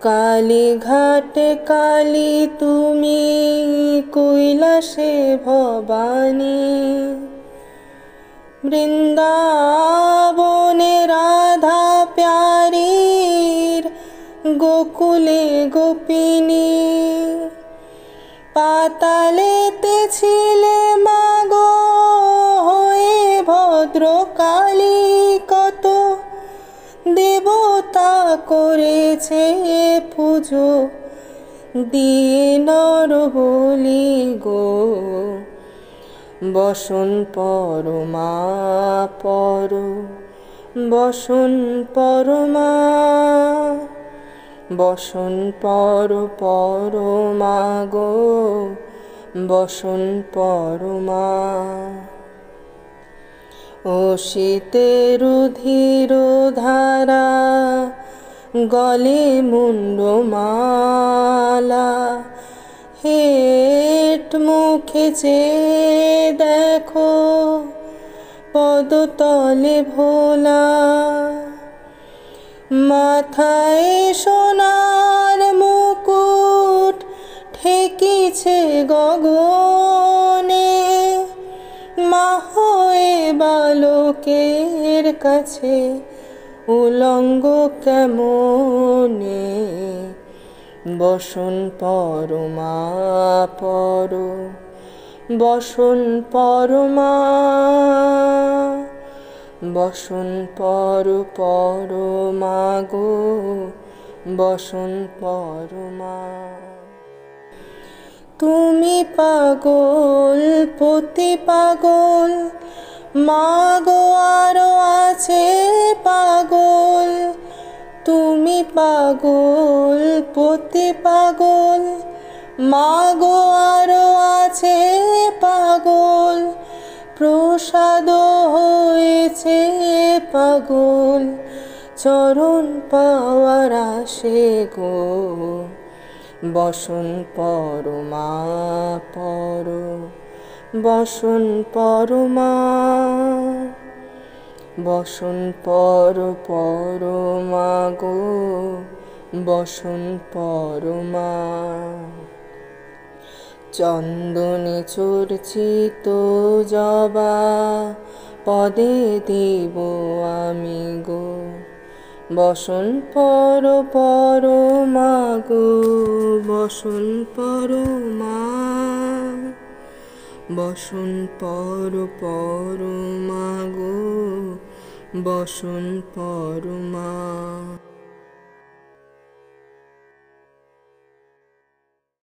কালীঘাটে কালী তুমি, কৈলাসে ভবানী, বৃন্দাবনে রাধা প্যারীর, গোকুলে গোপিনী। পাতালেতে ছিলে মাগো হয়ে ভদ্রকালী, কত দেবতা করেছে পুজো দিয়ে নর বলি গো। বসন পরমা পর, বসন পরমা, বসন পরমা গো, বসন পরমা। অসিতের রুধির ধারা, গলে মুন্ডমালা, হেট মুখে চেয়ে দেখো পদতলে ভোলা। মাথায় সোনার মুকুট ঠেকিছে গগনে, মা হয়ে বালকের কাছে উলঙ্গ কেমনে। বসন পরমা পর, বসন পরমা, বসন পরমা গো, বসন পরমা। তুমি পাগল পতি পাগল, মাগো আরো আছে পাগল। তুমি পাগল পতি পাগল, মাগো আরো আছে পাগল। প্রসাদ হয়েছে পাগল, চরণ পাওয়ার আসে গো। বসন পরমা পর, বসন পরমা, বসন পরমা গো, বসন পরমা। চন্দনে চর্চিত জবা পদে দেব আমি গো। বসন পরমা গো, বসন পরমা, বসন পরমা গো, বসন পরমা।